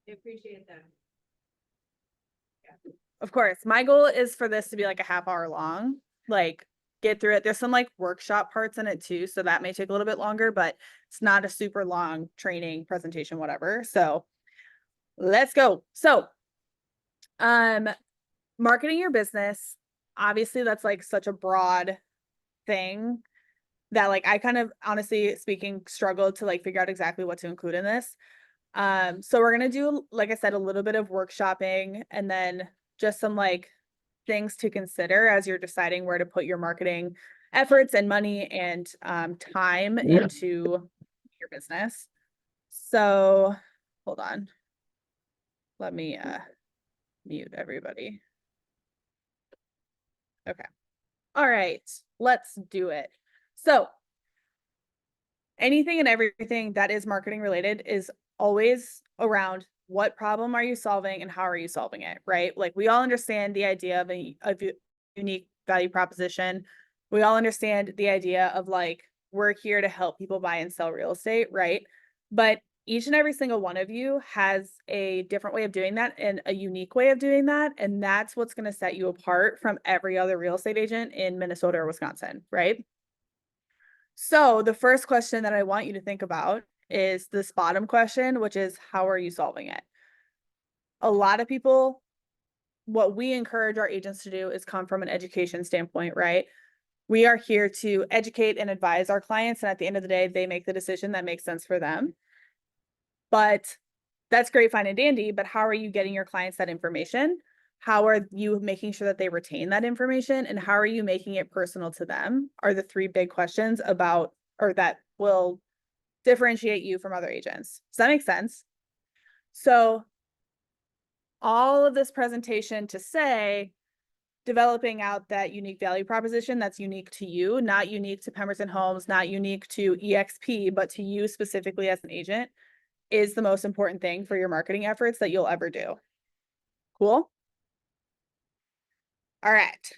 I appreciate that. Of course, my goal is for this to be like a half hour long, like get through it. There's some like workshop parts in it too, so that may take a little bit longer, but it's not a super long training presentation, whatever. So let's go. So, marketing your business, obviously that's like such a broad thing that like I kind of honestly speaking struggled to like figure out exactly what to include in this. So we're gonna do, like I said, a little bit of workshopping and then just some like things to consider as you're deciding where to put your marketing efforts and money and time into your business. So hold on. Let me mute everybody. Okay. All right, let's do it. So anything and everything that is marketing related is always around what problem are you solving and how are you solving it, right? Like we all understand the idea of a unique value proposition. We all understand the idea of like, we're here to help people buy and sell real estate, right? But each and every single one of you has a different way of doing that and a unique way of doing that. And that's what's going to set you apart from every other real estate agent in Minnesota or Wisconsin, right? So the first question that I want you to think about is this bottom question, which is how are you solving it? A lot of people, what we encourage our agents to do is come from an education standpoint, right? We are here to educate and advise our clients, and at the end of the day, they make the decision that makes sense for them. But that's great, fine and dandy, but how are you getting your clients that information? How are you making sure that they retain that information? And how are you making it personal to them? Are the three big questions about, or that will differentiate you from other agents. Does that make sense? So all of this presentation to say, developing out that unique value proposition that's unique to you, not unique to Pemberton Homes, not unique to EXP, but to you specifically as an agent, is the most important thing for your marketing efforts that you'll ever do. Cool? All right.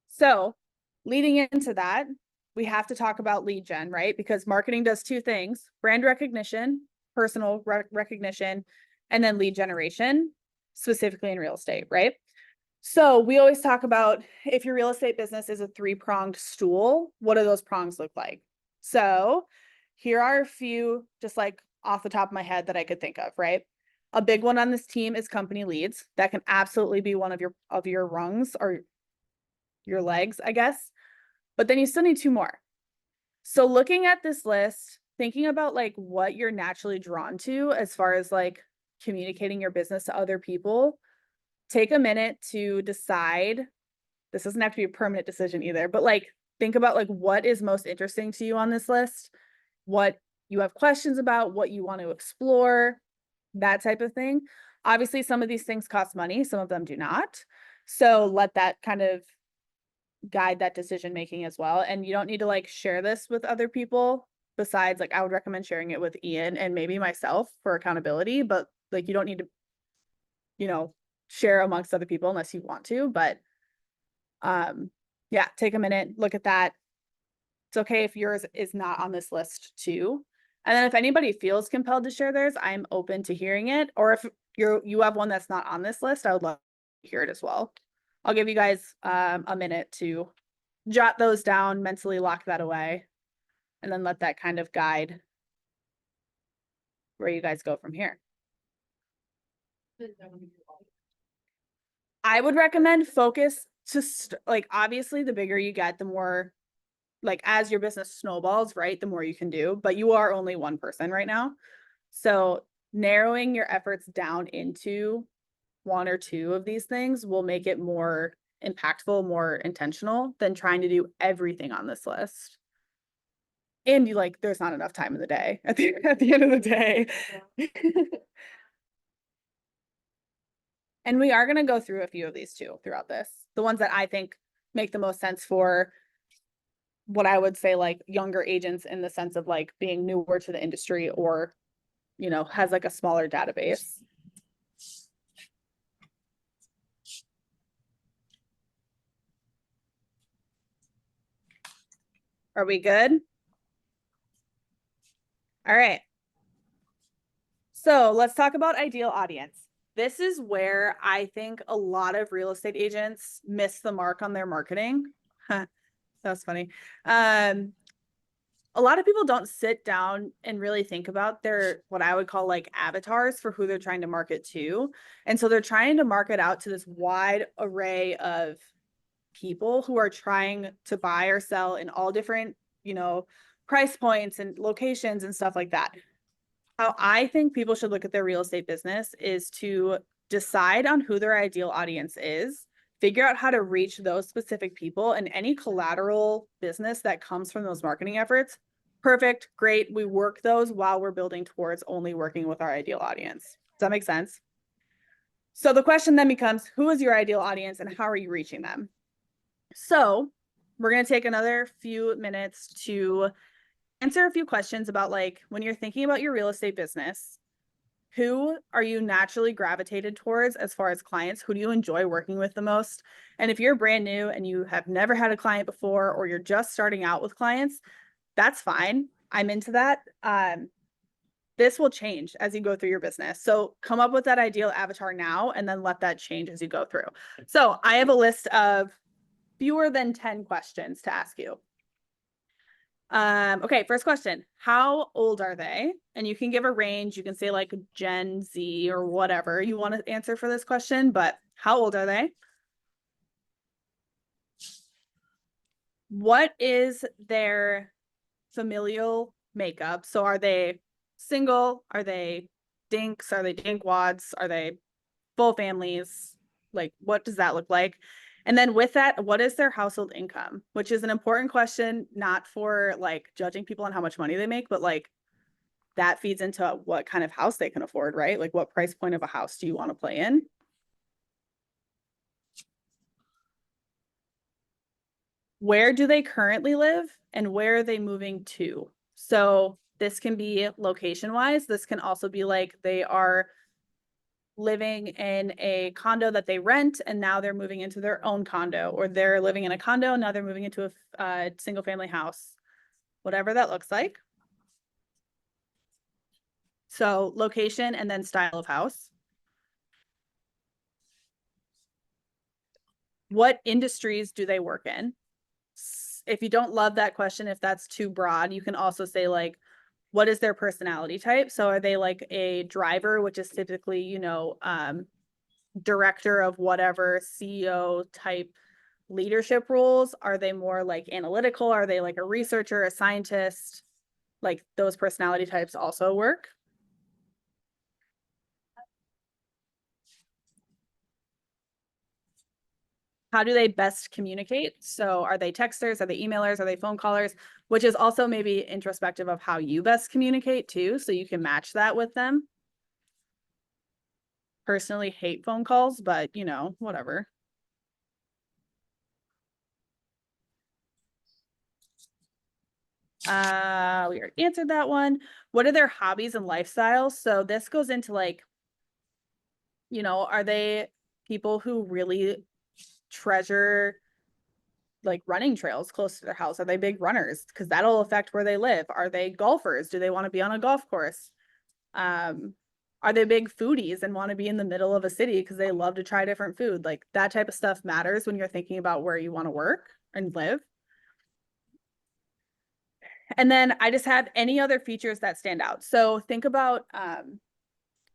So leading into that, we have to talk about lead gen, right? Because marketing does two things: brand recognition, personal recognition, and then lead generation, specifically in real estate, right? So we always talk about if your real estate business is a three-pronged stool, what do those prongs look like? So here are a few just like off the top of my head that I could think of, right? A big one on this team is company leads. That can absolutely be one of your rungs or your legs, I guess. But then you still need two more. So looking at this list, thinking about like what you're naturally drawn to as far as like communicating your business to other people, take a minute to decide. This doesn't have to be a permanent decision either, but like think about like what is most interesting to you on this list, what you have questions about, what you want to explore, that type of thing. Obviously, some of these things cost money, some of them do not. So let that kind of guide that decision making as well. And you don't need to like share this with other people. Besides, like I would recommend sharing it with Ian and maybe myself for accountability, but like you don't need to, share amongst other people unless you want to. But yeah, take a minute, look at that. It's okay if yours is not on this list too. And then if anybody feels compelled to share theirs, I'm open to hearing it. Or if you have one that's not on this list, I would love to hear it as well. I'll give you guys a minute to jot those down, mentally lock that away, and then let that kind of guide where you guys go from here. I would recommend focus to like, obviously the bigger you get, the more like as your business snowballs, right, the more you can do, but you are only one person right now. So narrowing your efforts down into one or two of these things will make it more impactful, more intentional than trying to do everything on this list. And you like, there's not enough time in the day at the end of the day. And we are going to go through a few of these too throughout this. The ones that I think make the most sense for what I would say like younger agents in the sense of like being newer to the industry or, has like a smaller database. Are we good? All right. So let's talk about ideal audience. This is where I think a lot of real estate agents miss the mark on their marketing. That's funny. A lot of people don't sit down and really think about their, what I would call like avatars for who they're trying to market to. And so they're trying to market out to this wide array of people who are trying to buy or sell in all different, price points and locations and stuff like that. How I think people should look at their real estate business is to decide on who their ideal audience is, figure out how to reach those specific people, and any collateral business that comes from those marketing efforts. Perfect, great. We work those while we're building towards only working with our ideal audience. Does that make sense? So the question then becomes, who is your ideal audience and how are you reaching them? So we're going to take another few minutes to answer a few questions about, like, when you're thinking about your real estate business, who are you naturally gravitated towards as far as clients? Who do you enjoy working with the most? And if you're brand new and you have never had a client before, or you're just starting out with clients, that's fine. I'm into that. This will change as you go through your business. So come up with that ideal avatar now and then let that change as you go through. So I have a list of fewer than 10 questions to ask you. Okay, first question. How old are they? And you can give a range. You can say like Gen Z or whatever you want to answer for this question, but how old are they? What is their familial makeup? So are they single? Are they dinks? Are they dinkwads? Are they full families? Like, what does that look like? And then with that, what is their household income? Which is an important question, not for like judging people on how much money they make, but like that feeds into what kind of house they can afford, right? Like, what price point of a house do you want to play in? Where do they currently live and where are they moving to? So this can be location wise. This can also be like they are living in a condo that they rent and now they're moving into their own condo, or they're living in a condo and now they're moving into a single family house, whatever that looks like. So location and then style of house. What industries do they work in? If you don't love that question, if that's too broad, you can also say like, what is their personality type? So are they like a driver, which is typically, director of whatever CEO type leadership roles? Are they more like analytical? Are they like a researcher, a scientist? Like those personality types also work. How do they best communicate? So are they texters? Are they emailers? Are they phone callers? Which is also maybe introspective of how you best communicate too. So you can match that with them. Personally hate phone calls, but whatever. We already answered that one. What are their hobbies and lifestyles? So this goes into like, are they people who really treasure like running trails close to their house? Are they big runners? Because that'll affect where they live. Are they golfers? Do they want to be on a golf course? Are they big foodies and want to be in the middle of a city because they love to try different food? Like that type of stuff matters when you're thinking about where you want to work and live. And then I just have any other features that stand out. So think about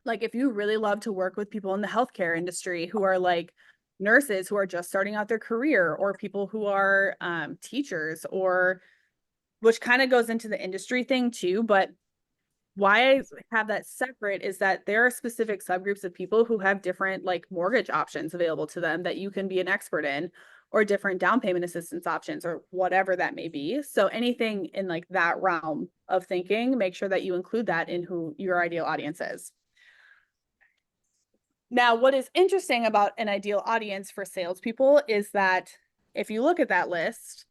like if you really love to work with people in the healthcare industry who are like nurses who are just starting out their career, or people who are teachers, or which kind of goes into the industry thing too. But why I have that separate is that there are specific subgroups of people who have different like mortgage options available to them that you can be an expert in, or different down payment assistance options, or whatever that may be. So anything in like that realm of thinking, make sure that you include that in who your ideal audience is. Now, what is interesting about an ideal audience for salespeople is that if you look at that list,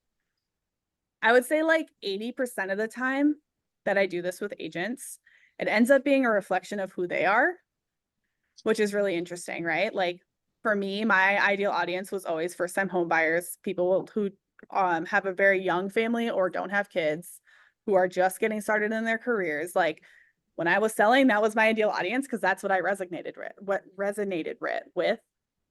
I would say like 80% of the time that I do this with agents, it ends up being a reflection of who they are, which is really interesting, right? Like for me, my ideal audience was always first-time home buyers, people who have a very young family or don't have kids, who are just getting started in their careers. Like When I was selling, that was my ideal audience because that's what I resonated with.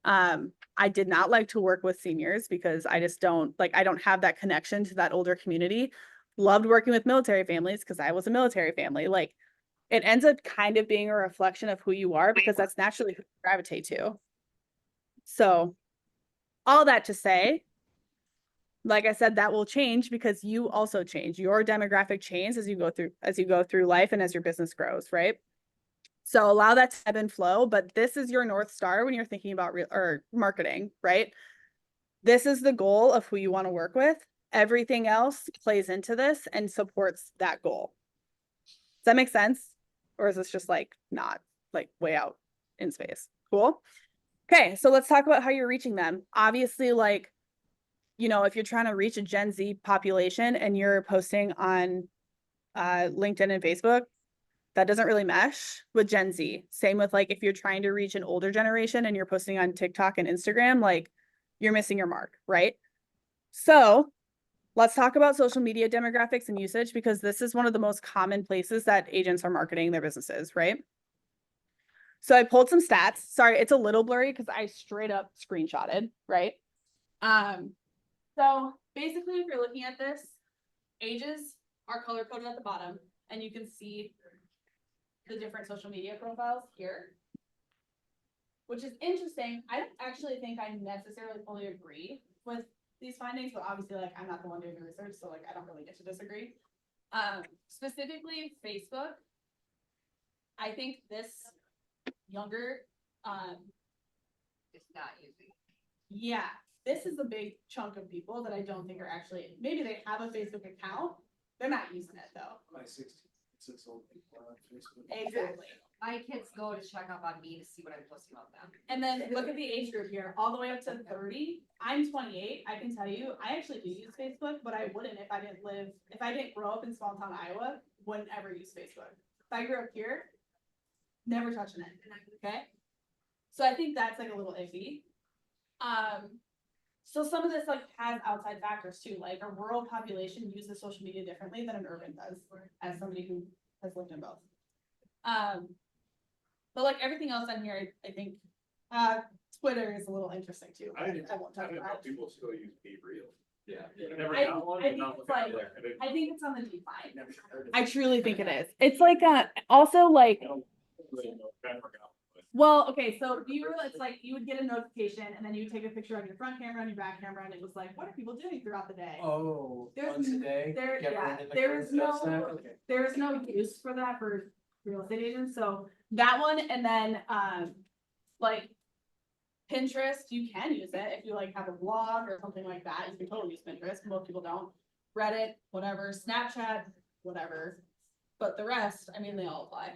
I did not like to work with seniors because I just don't I don't have that connection to that older community. Loved working with military families because I was a military family. Like it ends up kind of being a reflection of who you are because that's naturally who you gravitate to. So all that to say, like I said, that will change because you also change. Your demographic changes as you go through life and as your business grows, right? So allow that to ebb and flow, but this is your North Star when you're thinking about or marketing, right? This is the goal of who you want to work with. Everything else plays into this and supports that goal. Does that make sense? Or is this just like not like way out in space? Cool. Okay, so let's talk about how you're reaching them. Obviously, like, if you're trying to reach a Gen Z population and you're posting on LinkedIn and Facebook, that doesn't really mesh with Gen Z. Same with like if you're trying to reach an older generation and you're posting on TikTok and Instagram, like you're missing your mark, right? So let's talk about social media demographics and usage because this is one of the most common places that agents are marketing their businesses, right? So I pulled some stats. Sorry, it's a little blurry because I straight up screenshotted, right? So basically, if you're looking at this, ages are color coded at the bottom, and you can see the different social media profiles here, which is interesting. I don't actually think I necessarily fully agree with these findings, but obviously, like, I'm not the one doing the research, so like, I don't really get to disagree. Specifically Facebook, I think this younger, It's not using. yeah, this is a big chunk of people that I don't think are actually, maybe they have a Facebook account, they're not using it though. My 66 old people on Facebook. Exactly. My kids go to check up on me to see what I'm posting about them. And then look at the age group here, all the way up to 30. I'm 28. I can tell you, I actually do use Facebook, but I wouldn't if I didn't grow up in small town Iowa, wouldn't ever use Facebook. If I grew up here, never touching it. Okay. So I think that's like a little iffy. So some of this like has outside factors too, like a rural population uses social media differently than an urban does, as somebody who has lived in both. But like everything else on here, I think, Twitter is a little interesting too. I didn't won't talk know about it. people still use Be Real. Yeah. Never I- got one. I think not it's looking at like- it. I didn't- I think it's on the decline. never heard of I it. truly think it is. It's like also like, I don't really know, I never got one. well, okay, so Be Real, it's like you would get a notification and then you would take a picture of your front camera and your back camera and it was like, what are people doing throughout the day? Oh, There's once a day? there- Get yeah, one in the there is group, that's no- that? Okay. There is no use for that for real estate agents, so that one, and then, like Pinterest, you can use it if you like have a blog or something like that, you can totally use Pinterest, most people don't. Reddit, whatever, Snapchat, whatever, but the rest, I mean, they all apply.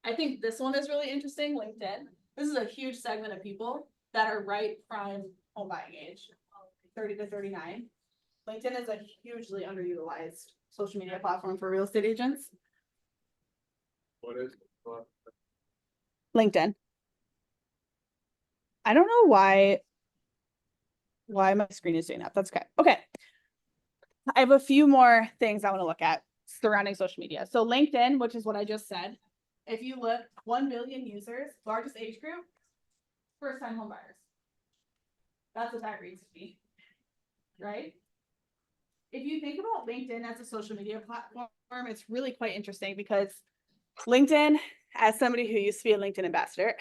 I think this one is really interesting, LinkedIn. This is a huge segment of people that are right prime home buying age, 30 to 39. LinkedIn is a hugely underutilized social media platform for real estate agents. What is? What? LinkedIn. I don't know why my screen is doing that. That's okay. Okay. I have a few more things I want to look at surrounding social media. So LinkedIn, which is what I just said, if you look, 1 billion users, largest age group, first time home buyers. That's what that reads to me, right? If you think about LinkedIn as a social media platform, it's really quite interesting because LinkedIn, as somebody who used to be a LinkedIn ambassador,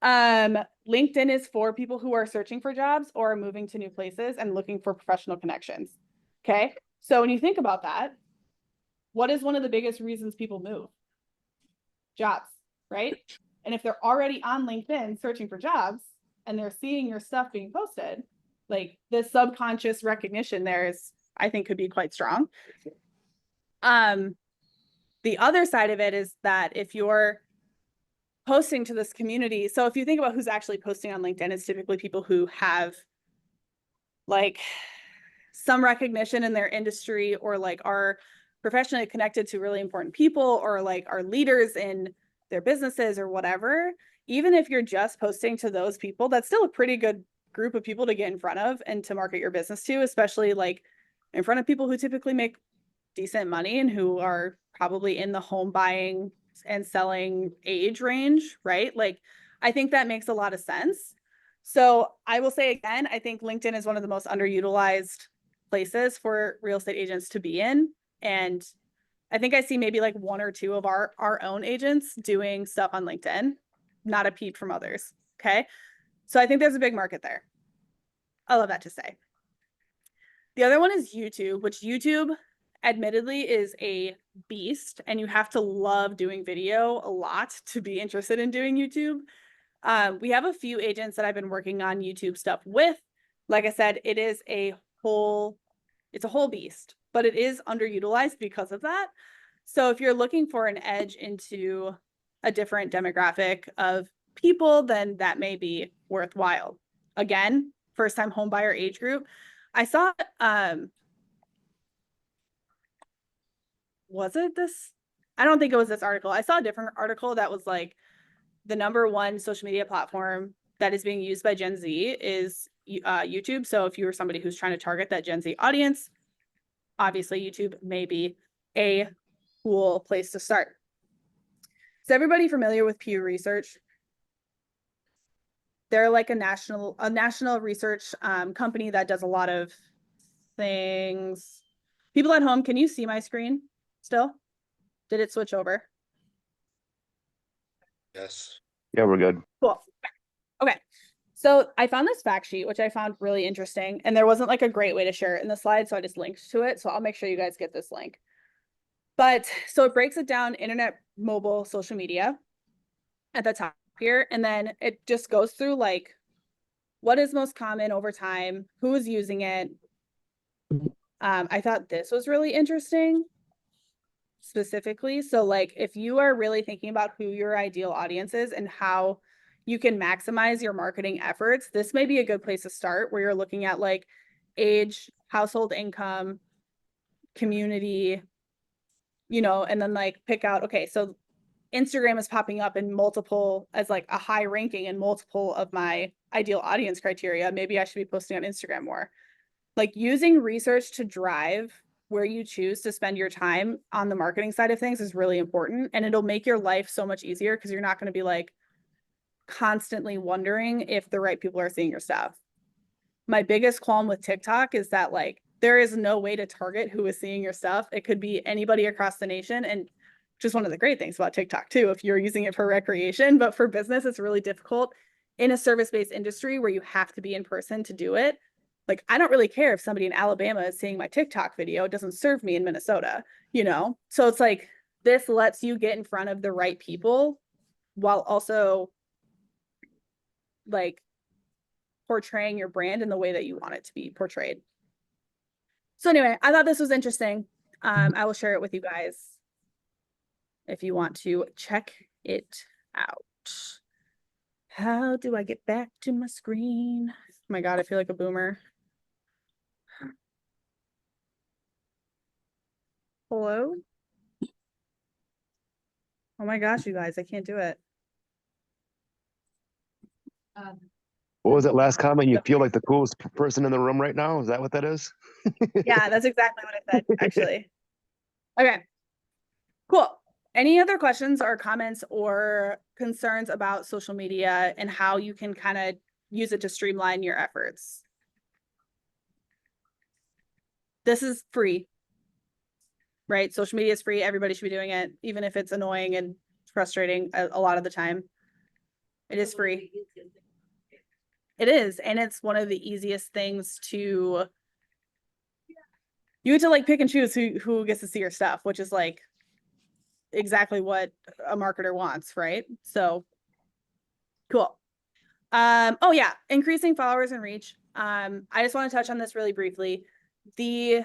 LinkedIn is for people who are searching for jobs or moving to new places and looking for professional connections. Okay. So when you think about that, what is one of the biggest reasons people move? Jobs, right? And if they're already on LinkedIn searching for jobs and they're seeing your stuff being posted, like the subconscious recognition there is, I think, could be quite strong. The other side of it is that if you're posting to this community, so if you think about who's actually posting on LinkedIn, it's typically people who have like some recognition in their industry or like are professionally connected to really important people or like are leaders in their businesses or whatever. Even if you're just posting to those people, that's still a pretty good group of people to get in front of and to market your business to, especially like in front of people who typically make decent money and who are probably in the home buying and selling age range, right? Like, I think that makes a lot of sense. So I will say again, I think LinkedIn is one of the most underutilized places for real estate agents to be in. And I think I see maybe like one or two of our own agents doing stuff on LinkedIn, not a peep from others. Okay. So I think there's a big market there. I love that to say. The other one is YouTube, which YouTube admittedly is a beast, and you have to love doing video a lot to be interested in doing YouTube. We have a few agents that I've been working on YouTube stuff with. Like I said, it's a whole beast, but it is underutilized because of that. So if you're looking for an edge into a different demographic of people, then that may be worthwhile. Again, first time home buyer age group. I saw, was it this? I don't think it was this article. I saw a different article that was like the number one social media platform that is being used by Gen Z is YouTube. So if you were somebody who's trying to target that Gen Z audience, obviously YouTube may be a cool place to start. Is everybody familiar with Pew Research? They're like a national research company that does a lot of things. People at home, can you see my screen still? Did it switch over? Yes. Yeah, we're good. Cool. Okay. So I found this fact sheet, which I found really interesting, and there wasn't like a great way to share it in the slide, so I just linked to it. So I'll make sure you guys get this link. But so it breaks it down: internet, mobile, social media at the top here, and then it just goes through like what is most common over time, who is using it. I thought this was really interesting specifically. So like if you are really thinking about who your ideal audience is and how you can maximize your marketing efforts, this may be a good place to start, where you're looking at like age, household income, community, and then like pick out, okay, so Instagram is popping up in multiple as like a high ranking in multiple of my ideal audience criteria. Maybe I should be posting on Instagram more. Like using research to drive where you choose to spend your time on the marketing side of things is really important. And it'll make your life so much easier because you're not going to be like constantly wondering if the right people are seeing your stuff. My biggest qualm with TikTok is that like there is no way to target who is seeing your stuff. It could be anybody across the nation. And just one of the great things about TikTok too, if you're using it for recreation, but for business, it's really difficult in a service-based industry where you have to be in person to do it. Like, I don't really care if somebody in Alabama is seeing my TikTok video. It doesn't serve me in Minnesota, So it's like, this lets you get in front of the right people while also like portraying your brand in the way that you want it to be portrayed. So anyway, I thought this was interesting. I will share it with you guys if you want to check it out. How do I get back to my screen? Oh my God, I feel like a boomer. Hello? Oh my gosh, you guys, I can't do it. What was that last comment? You feel like the coolest person in the room right now? Is that what that is? Yeah, that's exactly what I said, actually. Okay, cool. Any other questions or comments or concerns about social media and how you can kind of use it to streamline your efforts? This is free, right? Social media is free. Everybody should be doing it, even if it's annoying and frustrating a lot of the time. It is free. It is, and it's one of the easiest things to, you get to like pick and choose who gets to see your stuff, which is like exactly what a marketer wants, right? So cool. Oh yeah, increasing followers and reach. I just want to touch on this really briefly. The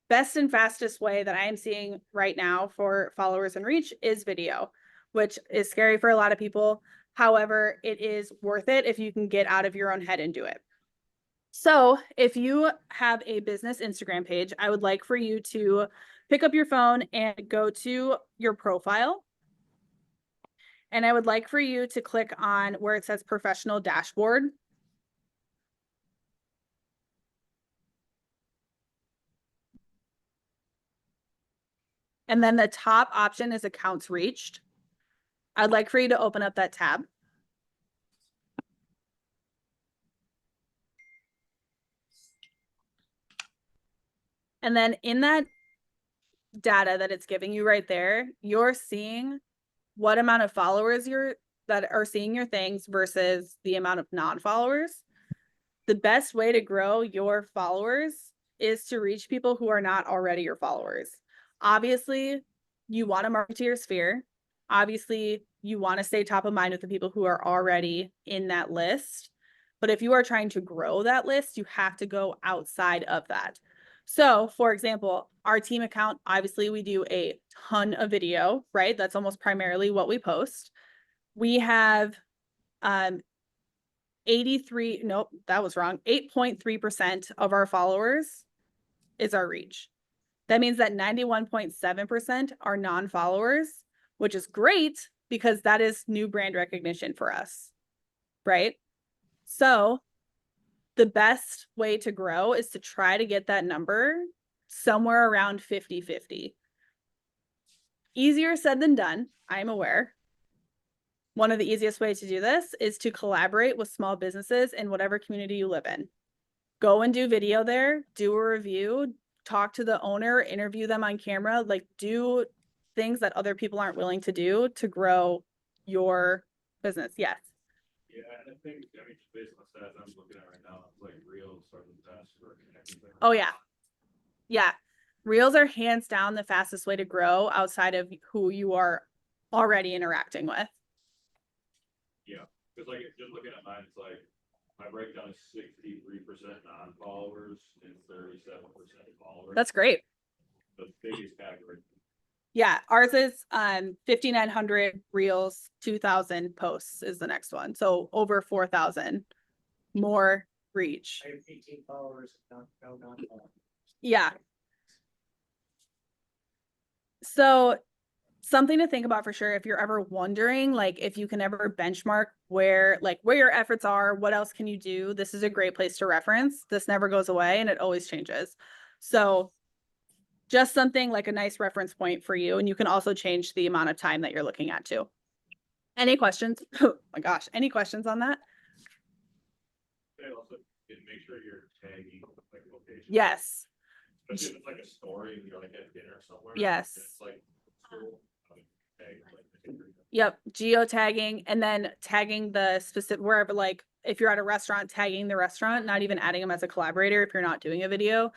best and fastest way that I am seeing right now for followers and reach is video, which is scary for a lot of people. However, it is worth it if you can get out of your own head and do it. So if you have a business Instagram page, I would like for you to pick up your phone and go to your profile. And I would like for you to click on where it says professional dashboard. And then the top option is accounts reached. I'd like for you to open up that tab. And then in that data that it's giving you right there, you're seeing what amount of followers that are seeing your things versus the amount of non-followers. The best way to grow your followers is to reach people who are not already your followers. Obviously, you want to market to your sphere. Obviously, you want to stay top of mind with the people who are already in that list. But if you are trying to grow that list, you have to go outside of that. So, for example, our team account, obviously we do a ton of video, right? That's almost primarily what we post. We have 83, nope, that was wrong. 8.3% of our followers is our reach. That means that 91.7% are non-followers, which is great because that is new brand recognition for us, right? So the best way to grow is to try to get that number somewhere around 50-50. Easier said than done, I'm aware. One of the easiest ways to do this is to collaborate with small businesses in whatever community you live in. Go and do video there, do a review, talk to the owner, interview them on camera, like do things that other people aren't willing to do to grow your business. Yes. Yeah, and I think, I mean, just based on the stats I'm looking at right now, it's like Reels are the best for connecting. Oh yeah. Yeah. Reels are hands down the fastest way to grow outside of who you are already interacting with. Yeah, because like, just looking at mine, it's like, my breakdown is 63% non-followers and 37% followers. That's great. The biggest category. Yeah, ours is 5,900 reels, 2,000 posts is the next one. So over 4,000 more reach. I have 18 followers, not followers. Yeah. So something to think about for sure, if you're ever wondering, like if you can ever benchmark where your efforts are, what else can you do? This is a great place to reference. This never goes away and it always changes. So just something like a nice reference point for you. And you can also change the amount of time that you're looking at too. Any questions? Oh my gosh, any questions on that? They also can make sure you're tagging like locations. Yes. Especially if it's like a story and you're like at dinner somewhere. Yes. It's like cool. Tag, like, Yep, geotagging and then tagging the specific wherever, like if you're at a restaurant, tagging the restaurant, not even adding them as a collaborator if you're not doing a video.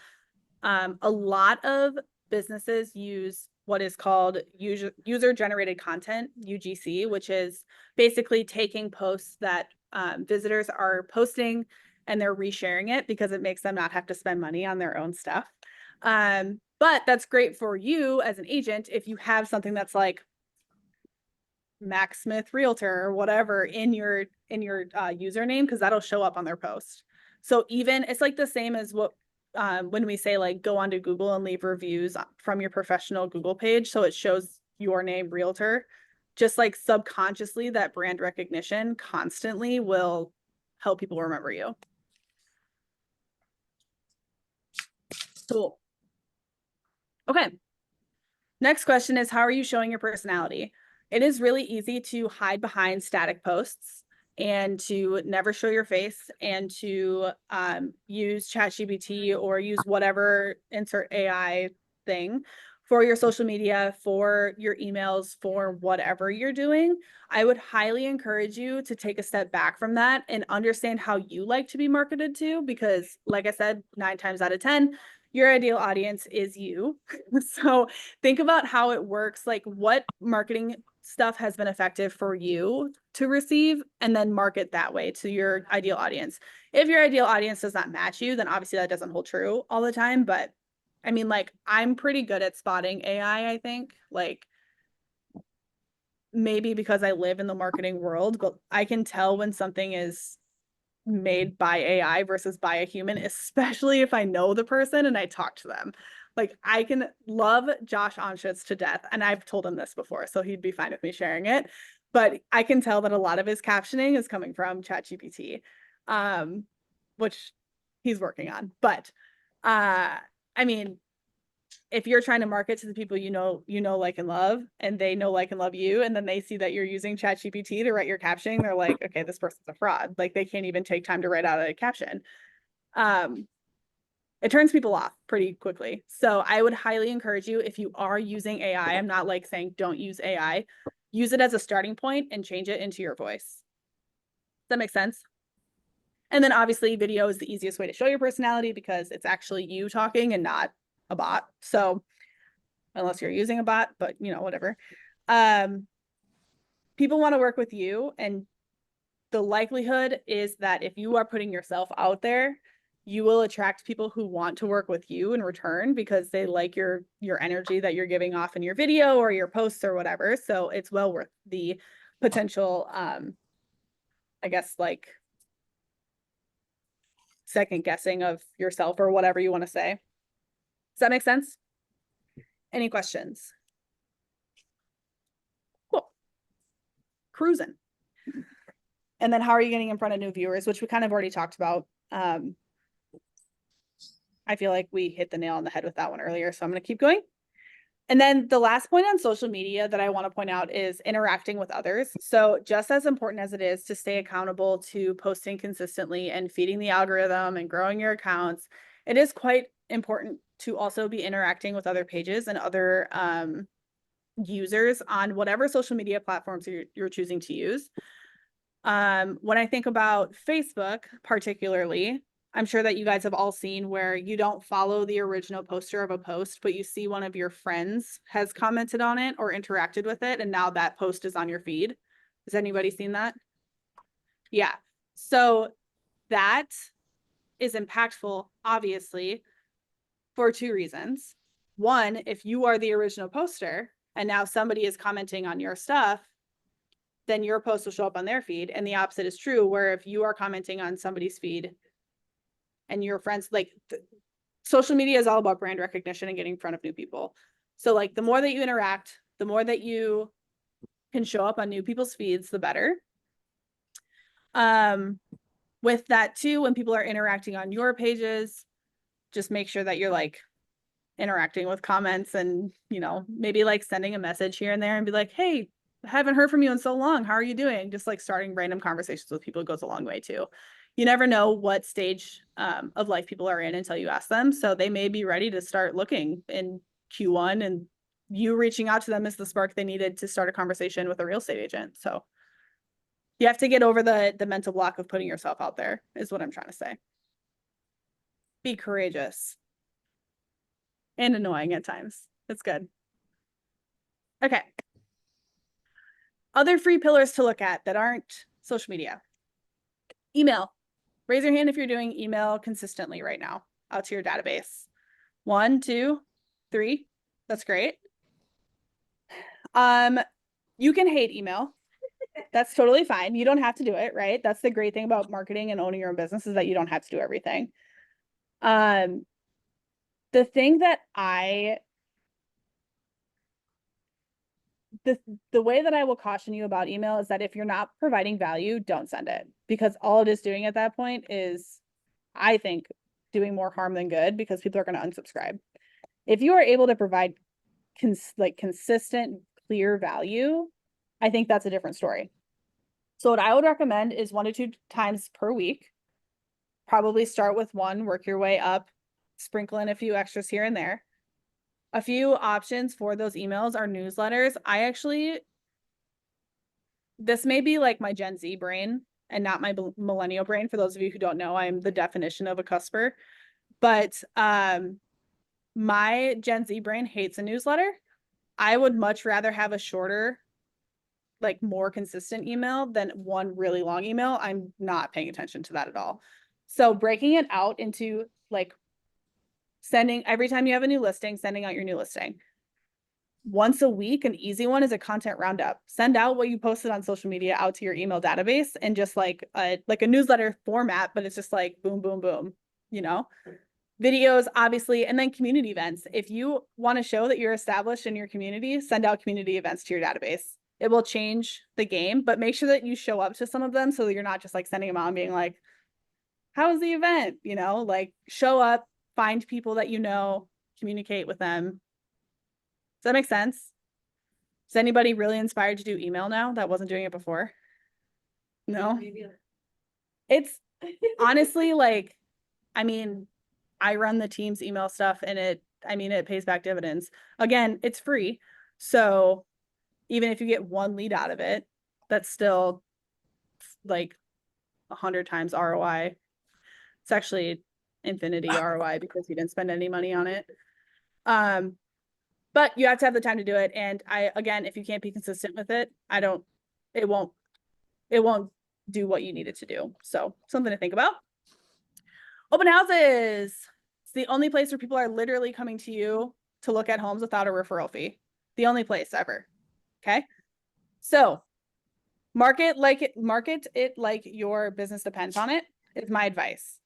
A lot of businesses use what is called user generated content, UGC, which is basically taking posts that visitors are posting and they're resharing it because it makes them not have to spend money on their own stuff. But that's great for you as an agent if you have something that's like Max Smith Realtor or whatever in your username, because that'll show up on their post. So even it's like the same as what when we say like go onto Google and leave reviews from your professional Google page, so it shows your name Realtor, just like subconsciously that brand recognition constantly will help people remember you. Cool. Okay. Next question is, how are you showing your personality? It is really easy to hide behind static posts and to never show your face and to use ChatGPT or use whatever insert AI thing for your social media, for your emails, for whatever you're doing. I would highly encourage you to take a step back from that and understand how you like to be marketed to, because like I said, 9 times out of 10, your ideal audience is you. So think about how it works, like what marketing stuff has been effective for you to receive, and then market that way to your ideal audience. If your ideal audience does not match you, then obviously that doesn't hold true all the time. But I mean, like, I'm pretty good at spotting AI, I think, like maybe because I live in the marketing world, but I can tell when something is made by AI versus by a human, especially if I know the person and I talk to them. Like, I can love Josh Onschutz to death, and I've told him this before, so he'd be fine with me sharing it. But I can tell that a lot of his captioning is coming from ChatGPT, which he's working on. But I mean, if you're trying to market to the people like and love, and they know, like and love you, and then they see that you're using ChatGPT to write your caption, they're like, okay, this person's a fraud. Like, they can't even take time to write out a caption. It turns people off pretty quickly. So I would highly encourage you, if you are using AI, I'm not like saying don't use AI, use it as a starting point and change it into your voice. Does that make sense? And then obviously video is the easiest way to show your personality because it's actually you talking and not a bot. So unless you're using a bot, but whatever. People want to work with you, and the likelihood is that if you are putting yourself out there, you will attract people who want to work with you in return because they like your energy that you're giving off in your video or your posts or whatever. So it's well worth the potential, I guess, like, second guessing of yourself or whatever you want to say. Does that make sense? Any questions? Cool. Cruising. And then how are you getting in front of new viewers, which we kind of already talked about. I feel like we hit the nail on the head with that one earlier, so I'm going to keep going. And then the last point on social media that I want to point out is interacting with others. So just as important as it is to stay accountable to posting consistently and feeding the algorithm and growing your accounts, it is quite important to also be interacting with other pages and other users on whatever social media platforms you're choosing to use. When I think about Facebook particularly, I'm sure that you guys have all seen where you don't follow the original poster of a post, but you see one of your friends has commented on it or interacted with it, and now that post is on your feed. Has anybody seen that? Yeah. So that is impactful, obviously, for two reasons. One, if you are the original poster and now somebody is commenting on your stuff, then your post will show up on their feed. And the opposite is true, where if you are commenting on somebody's feed and your friends, like, social media is all about brand recognition and getting in front of new people. So like, the more that you interact, the more that you can show up on new people's feeds, the better. With that too, when people are interacting on your pages, just make sure that you're like interacting with comments and, maybe like sending a message here and there and be like, hey, I haven't heard from you in so long. How are you doing? Just like starting random conversations with people goes a long way too. You never know what stage of life people are in until you ask them. So they may be ready to start looking in Q1, and you reaching out to them is the spark they needed to start a conversation with a real estate agent. So you have to get over the mental block of putting yourself out there, is what I'm trying to say. Be courageous. And annoying at times. It's good. Okay. Other free pillars to look at that aren't social media. Email. Raise your hand if you're doing email consistently right now out to your database. 1, 2, 3. That's great. You can hate email. That's totally fine. You don't have to do it, right? That's the great thing about marketing and owning your own business, is that you don't have to do everything. The thing that the way that I will caution you about email is that if you're not providing value, don't send it, because all it is doing at that point is, I think, doing more harm than good, because people are going to unsubscribe. If you are able to provide consistent, clear value, I think that's a different story. So what I would recommend is 1 to 2 times per week. Probably start with 1, work your way up, sprinkle in a few extras here and there. A few options for those emails are newsletters. This may be like my Gen Z brain and not my millennial brain. For those of you who don't know, I'm the definition of a cusper. But my Gen Z brain hates a newsletter. I would much rather have a shorter, like more consistent email than one really long email. I'm not paying attention to that at all. So breaking it out into like sending, every time you have a new listing, sending out your new listing. Once a week, an easy one is a content roundup. Send out what you posted on social media out to your email database, and just like a newsletter format, but it's just like boom, boom, boom, videos, obviously, and then community events. If you want to show that you're established in your community, send out community events to your database. It will change the game, but make sure that you show up to some of them so that you're not just like sending them out and being like, how was the event? Like, show up, find people that communicate with them. Does that make sense? Is anybody really inspired to do email now that wasn't doing it before? No? It's honestly like, I mean, I run the team's email stuff and it pays back dividends. Again, it's free. So even if you get one lead out of it, that's still like 100 times ROI. It's actually infinity ROI because you didn't spend any money on it. But you have to have the time to do it. And again, if you can't be consistent with it, it won't do what you need it to do. So something to think about. Open houses. It's the only place where people are literally coming to you to look at homes without a referral fee. The only place ever. Okay. So market it like your business depends on it is my advice.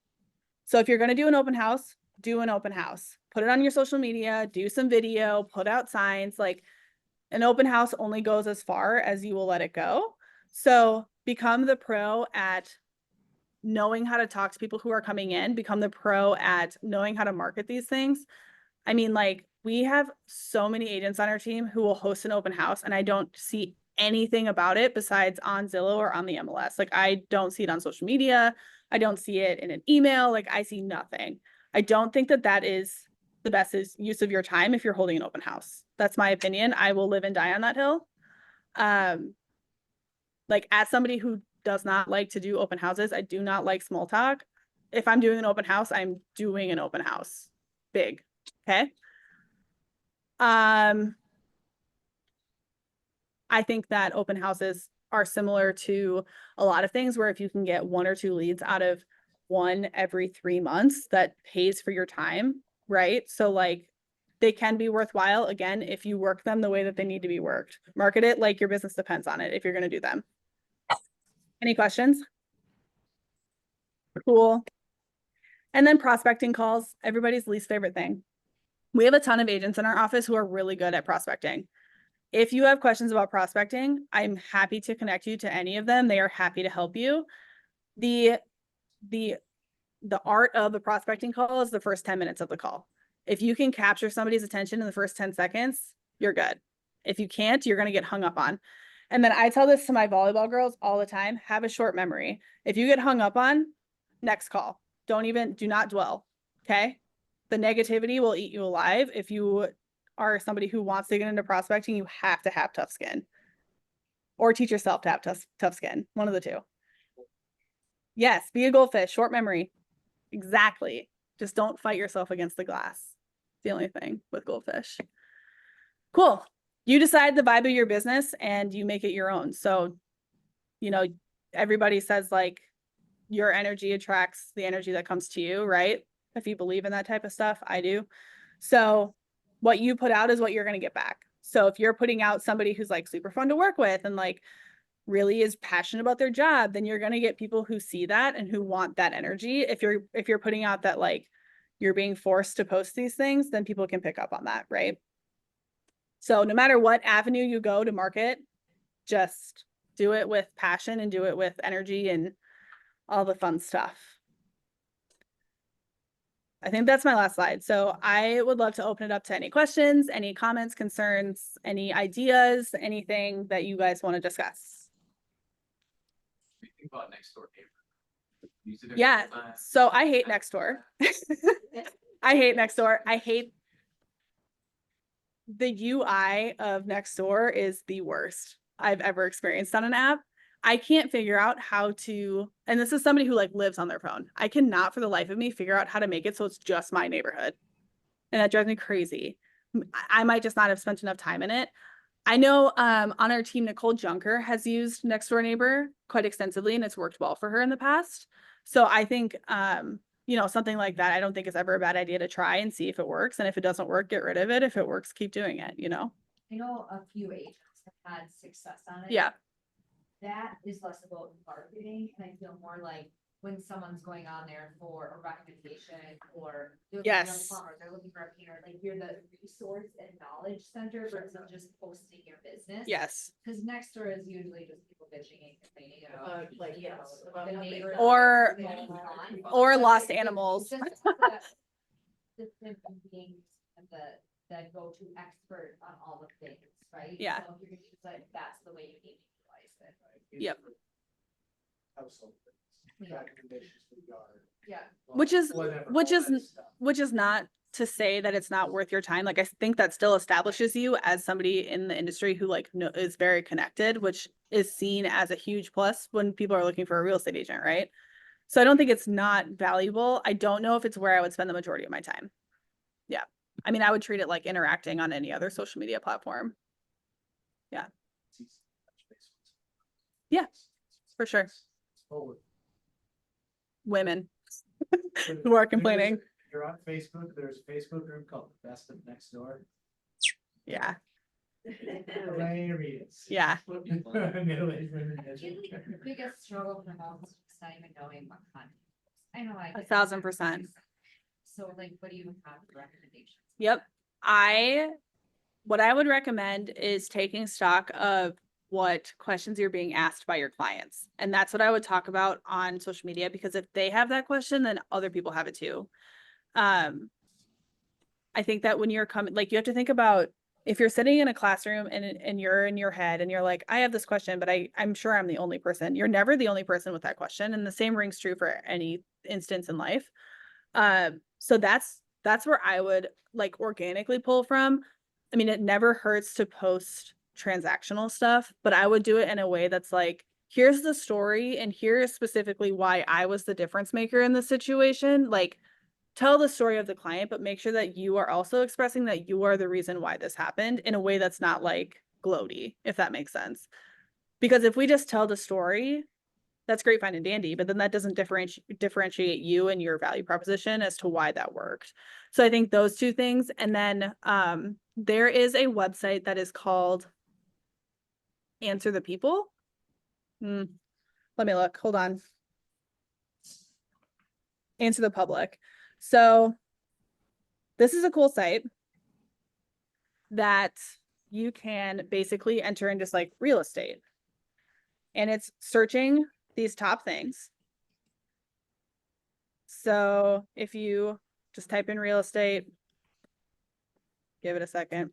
So if you're going to do an open house, do an open house. Put it on your social media, do some video, put out signs. Like an open house only goes as far as you will let it go. So become the pro at knowing how to talk to people who are coming in, become the pro at knowing how to market these things. I mean, like we have so many agents on our team who will host an open house and I don't see anything about it besides on Zillow or on the MLS. Like I don't see it on social media. I don't see it in an email. Like I see nothing. I don't think that is the best use of your time if you're holding an open house. That's my opinion. I will live and die on that hill. Like as somebody who does not like to do open houses, I do not like small talk. If I'm doing an open house, I'm doing an open house. Big. Okay. I think that open houses are similar to a lot of things where if you can get 1 or 2 leads out of one every 3 months, that pays for your time, right? So like they can be worthwhile again if you work them the way that they need to be worked. Market it like your business depends on it if you're going to do them. Any questions? Cool. And then prospecting calls, everybody's least favorite thing. We have a ton of agents in our office who are really good at prospecting. If you have questions about prospecting, I'm happy to connect you to any of them. They are happy to help you. The art of a prospecting call is the first 10 minutes of the call. If you can capture somebody's attention in the first 10 seconds, you're good. If you can't, you're going to get hung up on. And then I tell this to my volleyball girls all the time, have a short memory. If you get hung up on, next call. Do not dwell. Okay. The negativity will eat you alive. If you are somebody who wants to get into prospecting, you have to have tough skin or teach yourself to have tough skin. One of the two. Yes. Be a goldfish, short memory. Exactly. Just don't fight yourself against the glass. It's the only thing with goldfish. Cool. You decide the vibe of your business and you make it your own. So, you know, everybody says like your energy attracts the energy that comes to you, right? If you believe in that type of stuff, I do. So what you put out is what you're going to get back. So if you're putting out somebody who's like super fun to work with and like really is passionate about their job, then you're going to get people who see that and who want that energy. If you're putting out that like you're being forced to post these things, then people can pick up on that, right? So no matter what avenue you go to market, just do it with passion and do it with energy and all the fun stuff. I think that's my last slide. So I would love to open it up to any questions, any comments, concerns, any ideas, anything that you guys want to discuss. We think about next door neighbor. Yeah. So I hate Nextdoor. I hate Nextdoor. I hate the UI of Nextdoor is the worst I've ever experienced on an app. I can't figure out how to, and this is somebody who like lives on their phone. I cannot for the life of me figure out how to make it so it's just my neighborhood. And that drives me crazy. I might just not have spent enough time in it. I know on our team, Nicole Junker has used Nextdoor Neighbor quite extensively and it's worked well for her in the past. So I think, you know, something like that, I don't think it's ever a bad idea to try and see if it works. And if it doesn't work, get rid of it. If it works, keep doing it, you know? I know a few agents have had success on it. Yeah. That is less about marketing, and I feel more like when someone's going on there for a recommendation or they're looking for a Yes. plumber, they're looking for a painter, like you're the resource and knowledge center versus just posting your business. Yes. Cause next door is usually just people bitching and complaining about, Like, you know, yes, about the nothing. neighbors. Or- going on. or But lost it's animals. just that system being the go-to expert on all the things, right? Yeah. So if you're gonna use it, that's the way you need to utilize it. Yep. Household things, Yeah. recommendations for the yard. Yeah. Which is- whatever, which all is- that stuff. Which is not to say that it's not worth your time. Like, I think that still establishes you as somebody in the industry who like is very connected, which is seen as a huge plus when people are looking for a real estate agent, right? So I don't think it's not valuable. I don't know if it's where I would spend the majority of my time. Yeah. I mean, I would treat it like interacting on any other social media platform. It's easy to touch base with. Yeah, for sure. It's forward. Women There- who are there is- complaining. if You're on Facebook, there's a Facebook group called Best of Next Door. Yeah. Hilarious. Yeah. Middle-aged women. Usually the biggest struggle for moms is just not even knowing what content. I know I. 1000%. So like, what do you have for recommendations? Yep. What I would recommend is taking stock of what questions you're being asked by your clients. And that's what I would talk about on social media, because if they have that question, then other people have it too. I think that when you're coming, like, you have to think about if you're sitting in a classroom and you're in your head and you're like, I have this question, but I'm sure I'm the only person. You're never the only person with that question. And the same rings true for any instance in life. So that's where I would like organically pull from. I mean, it never hurts to post transactional stuff, but I would do it in a way that's like, here's the story and here's specifically why I was the difference maker in the situation. Like, tell the story of the client, but make sure that you are also expressing that you are the reason why this happened in a way that's not like gloaty, if that makes sense. Because if we just tell the story, that's great, fine and dandy, but then that doesn't differentiate you and your value proposition as to why that worked. So I think those two things. And then there is a website that is called Answer the People. Let me look, hold on. Answer the Public. So this is a cool site that you can basically enter in just like real estate. And it's searching these top things. So if you just type in real estate, give it a second.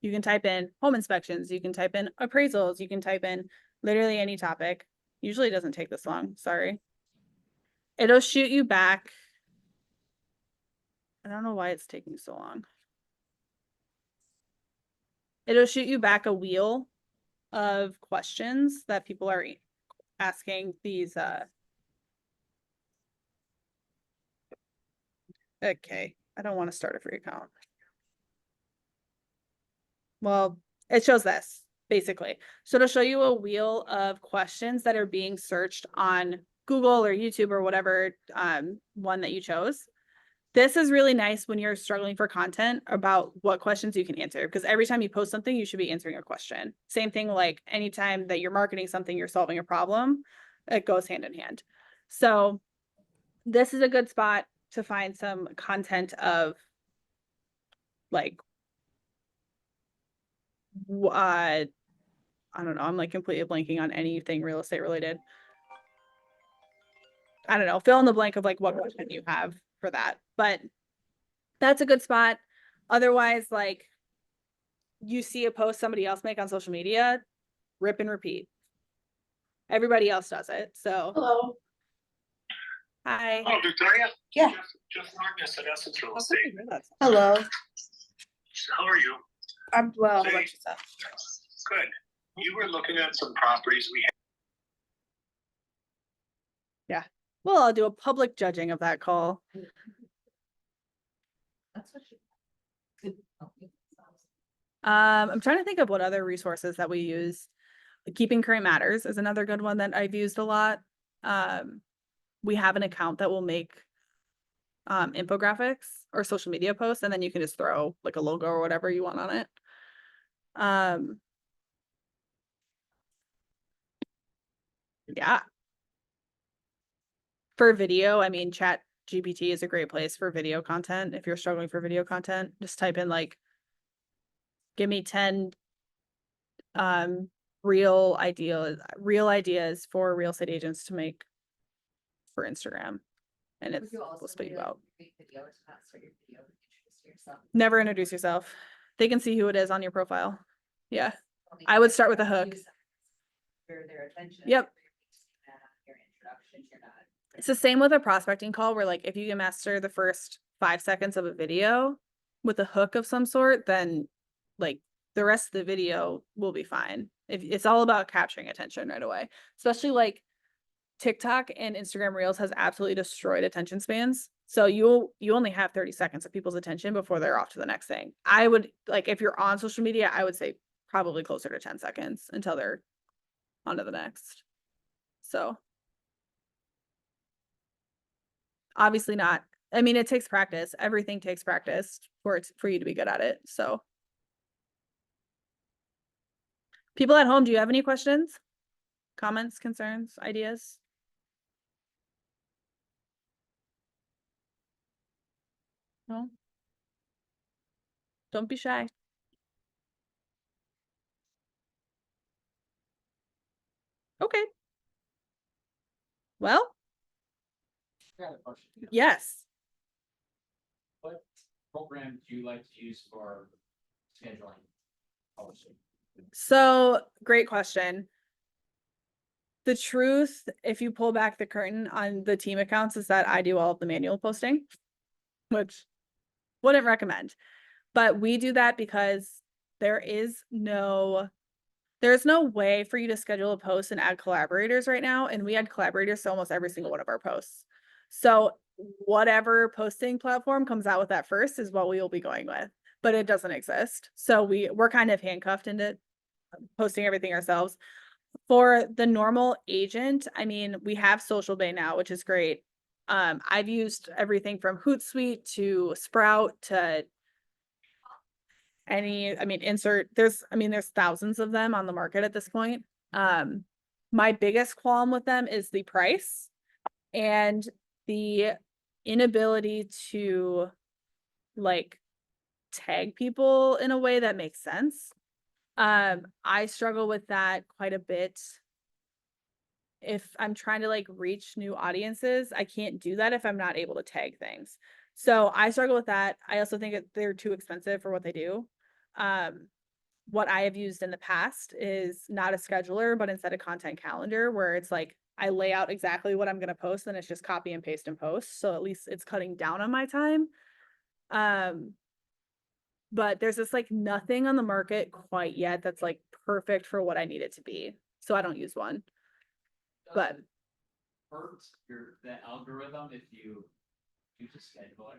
You can type in home inspections, you can type in appraisals, you can type in literally any topic. Usually it doesn't take this long, sorry. It'll shoot you back. I don't know why it's taking so long. It'll shoot you back a wheel of questions that people are asking these, okay, I don't want to start a free account. Well, it shows this basically. So it'll show you a wheel of questions that are being searched on Google or YouTube or whatever one that you chose. This is really nice when you're struggling for content about what questions you can answer, because every time you post something, you should be answering a question. Same thing, like anytime that you're marketing something, you're solving a problem, it goes hand in hand. So this is a good spot to find some content of like, I don't know, I'm like completely blanking on anything real estate related. I don't know, fill in the blank of like what question you have for that, but that's a good spot. Otherwise, like, you see a post somebody else make on social media, rip and repeat. Everybody else does it, so. Hello. Hi. Hello, Victoria. Yeah. Jeff Magnus at Essence Real Estate. Hello, How are you? I'm well. How Hey. about yourself? Good. You were looking at some properties we Well, I'll do a public judging of that call. That's what you. I'm trying to think of what other resources that we use. Keeping Current Matters is another good one that I've used a lot. We have an account that will make infographics or social media posts, and then you can just throw like a logo or whatever you want on it. Yeah. For video, I mean, Chat GPT is a great place for video content. If you're struggling for video content, just type in like, give me 10 real ideas for real estate agents to make for Instagram. and Would it's, you also will spit be you like, out. make video to not start your video, introduce yourself? Never introduce yourself. They can see who it is on your profile. Yeah, Only I would take start with a a few hook. seconds For their attention. Yep. Your introduction, you're not. It's the same with a prospecting call where like if you can master the first 5 seconds of a video with a hook of some sort, then like the rest of the video will be fine. If it's all about capturing attention right away, especially like TikTok and Instagram Reels has absolutely destroyed attention spans. So you only have 30 seconds of people's attention before they're off to the next thing. I would like if you're on social media, I would say probably closer to 10 seconds until they're on to the next. So obviously not. I mean, it takes practice. Everything takes practice for you to be good at it. So people at home, do you have any questions? Comments, concerns, ideas? No? Don't be shy. Okay. Well, I got a question. yes. What program do you like to use for scheduling publishing? So great question. The truth, if you pull back the curtain on the team accounts, is that I do all of the manual posting, which wouldn't recommend. But we do that because there's no way for you to schedule a post and add collaborators right now. And we add collaborators to almost every single one of our posts. So whatever posting platform comes out with that first is what we will be going with, but it doesn't exist. So we're kind of handcuffed into posting everything ourselves. For the normal agent, I mean, we have Social Bay now, which is great. I've used everything from Hootsuite to Sprout to there's thousands of them on the market at this point. My biggest qualm with them is the price and the inability to like tag people in a way that makes sense. I struggle with that quite a bit. If I'm trying to like reach new audiences, I can't do that if I'm not able to tag things. So I struggle with that. I also think they're too expensive for what they do. What I have used in the past is not a scheduler, but instead a content calendar where it's like I lay out exactly what I'm going to post and it's just copy and paste and post. So at least it's cutting down on my time. But there's just like nothing on the market quite yet that's like perfect for what I need it to be. So I don't use one. But- Does it hurt the algorithm if you use a scheduler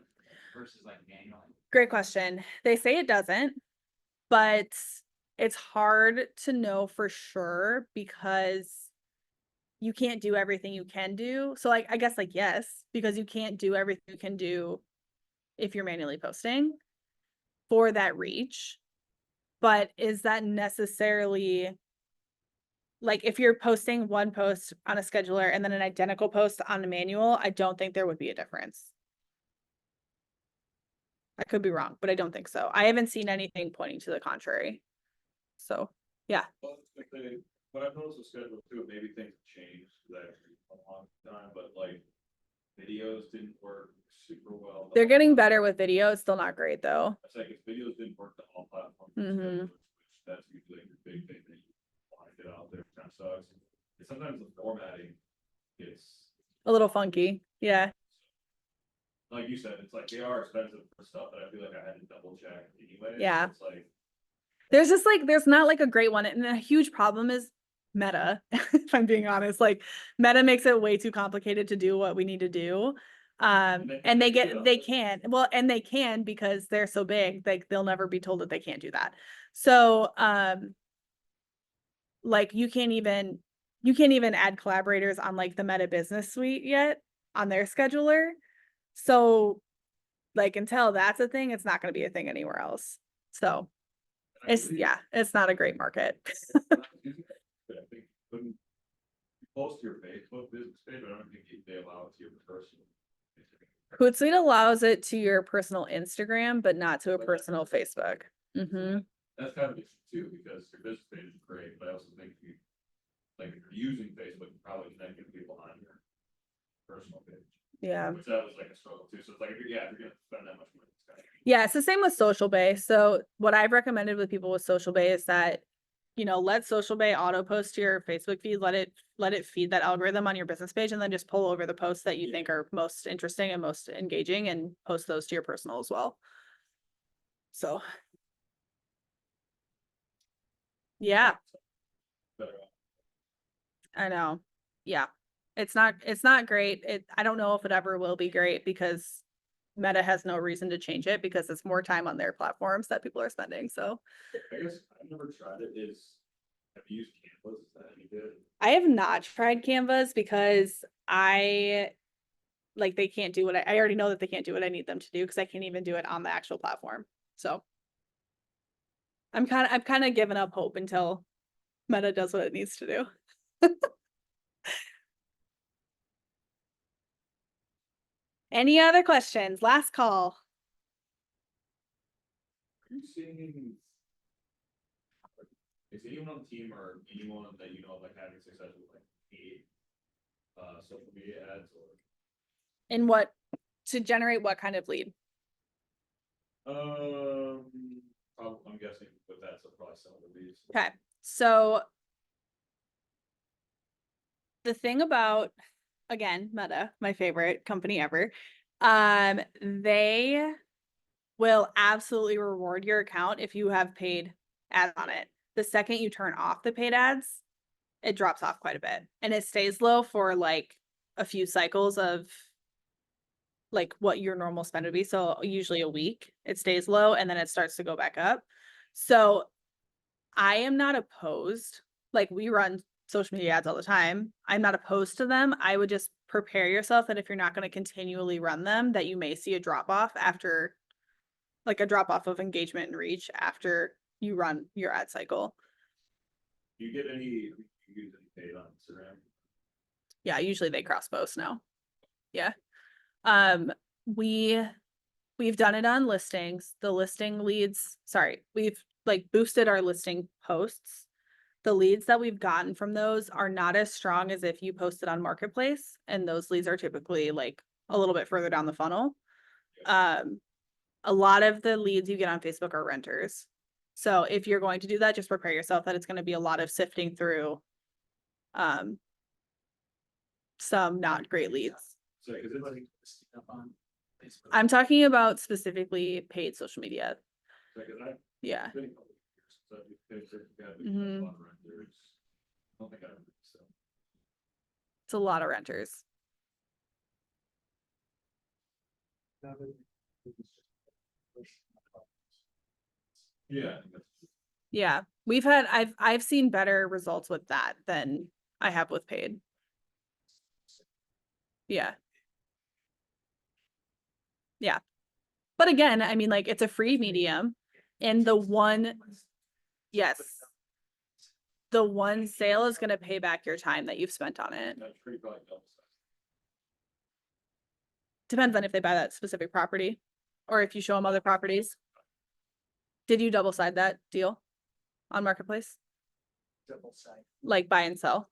versus like manually? Great question. They say it doesn't, but it's hard to know for sure because you can't do everything you can do. So like, I guess like, yes, because you can't do everything you can do if you're manually posting for that reach. But is that necessarily like if you're posting one post on a scheduler and then an identical post on a manual, I don't think there would be a difference. I could be wrong, but I don't think so. I haven't seen anything pointing to the contrary. So, yeah. Well, what I've noticed with schedule too, maybe things have changed that a long time, but like videos didn't work super well. They're getting better with video. It's still not great though. It's like if videos didn't work to all platforms, Mhm. which that's usually your big thing that you want to get out there, kind of sucks. And sometimes the formatting is, A little funky. Yeah. like you said, it's like they are expensive for stuff that I feel like I had to double check anyway. Yeah. It's like, There's not like a great one. And a huge problem is Meta, if I'm being honest. Like Meta makes it way too complicated to do what we need to do. And they can because they're so big, like they'll never be told that they can't do that. So like you can't even add collaborators on like the Meta Business Suite yet on their scheduler. So like until that's a thing, it's not going to be a thing anywhere else. So and I it's believe- it's not a great market. But I think when you post to your Facebook business page, I don't think they allow it to your personal. Hootsuite allows it to your personal Instagram, but not to a personal Facebook. Mm-hmm. That's kind of an issue too, because your business page is great, but I also think you, like, if you're using Facebook, you're probably connecting people on your personal page. Yeah. Which that was like a struggle too, so it's like, if you're gonna spend that much money, it's gotta be. Yeah, it's the same with Social Bay. So what I've recommended with people with Social Bay is that, let Social Bay auto post to your Facebook feed, let it feed that algorithm on your business page, and then just pull over the posts that you think are most interesting and most engaging and post those to your personal as well. So. Yeah, Better off. I know. Yeah. It's not great. I don't know if it ever will be great because Meta has no reason to change it because it's more time on their platforms that people are spending. So I guess I've never tried it, have you used Canvas, is that any good? I have not tried Canvas because they can't do I already know that they can't do what I need them to do because I can't even do it on the actual platform. So I'm kind of giving up hope until Meta does what it needs to do. Any other questions? Last call. Are you seeing? Is anyone on the team or anyone that you know of, like having success with like paid social media ads or? In what to generate what kind of lead? I'm guessing with that, so probably some of the leads. Okay. So the thing about, again, Meta, my favorite company ever, they will absolutely reward your account if you have paid ads on it. The second you turn off the paid ads, it drops off quite a bit and it stays low for like a few cycles of like what your normal spend would be. So usually a week, it stays low and then it starts to go back up. So I am not opposed. Like we run social media ads all the time. I'm not opposed to them. I would just prepare yourself that if you're not going to continually run them, that you may see a drop off after like a drop off of engagement and reach after you run your ad cycle. Do you get any, you use any paid on Instagram? Yeah, usually they cross post now. Yeah. We've done it on listings. The listing leads, sorry, we've like boosted our listing posts. The leads that we've gotten from those are not as strong as if you posted on Marketplace, and those leads are typically like a little bit further down the funnel. A lot of the leads you get on Facebook are renters. So if you're going to do that, just prepare yourself that it's going to be a lot of sifting through some not great leads. So, cause it's like, Up on Facebook. I'm talking about specifically paid social media. cause I've Yeah. been a couple of years, so I've got a Mhm. lot of renters. I don't think I ever, so. It's a lot of renters. Yeah. I think that's- Yeah. I've seen better results with that than I have with paid. Yeah. Yeah. But again, I mean, like it's a free medium and the one sale is going to pay back your time that you've spent on it. That's pretty probably double size. Depends on if they buy that specific property or if you show them other properties. Did you double side that deal on Marketplace? Double side. Like buy and sell?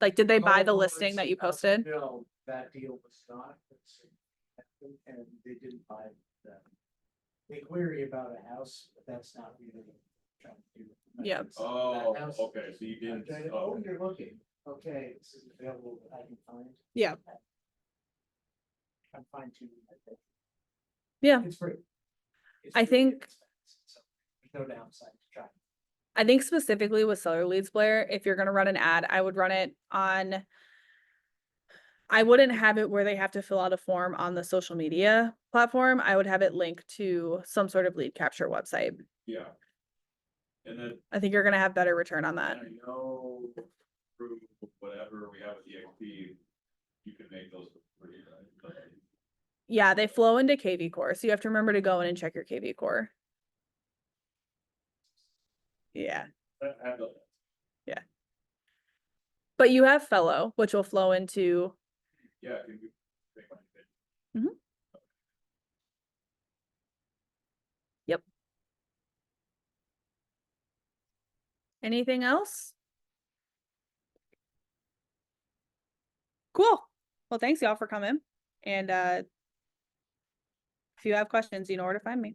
Like, did they buy the Oh, listing that you posted? No, that deal was not. And they didn't buy that. They query about a house, but that's not really what I'm trying to do. Yep. Oh, That house- okay, so you didn't. Okay, oh, you're looking. Okay, this is available, I can find. Yeah. I'm fine too. Yeah. It's free. It's I free think- expense, so there's no downside to trying. I think specifically with seller leads, Blair, if you're gonna run an ad, I would run it on. I wouldn't have it where they have to fill out a form on the social media platform. I would have it linked to some sort of lead capture website. Yeah. And then, I think you're gonna have better return on that. I know through whatever we have with EXP, you can make those pretty, right? But Yeah, they flow into KV Core, so you have to remember to go in and check your KV Core. Yeah, I have the, but you have Fellow, which will flow into. yeah, can you make my opinion? Anything else? Cool. Well, thanks y'all for coming. And if you have questions, you know where to find me.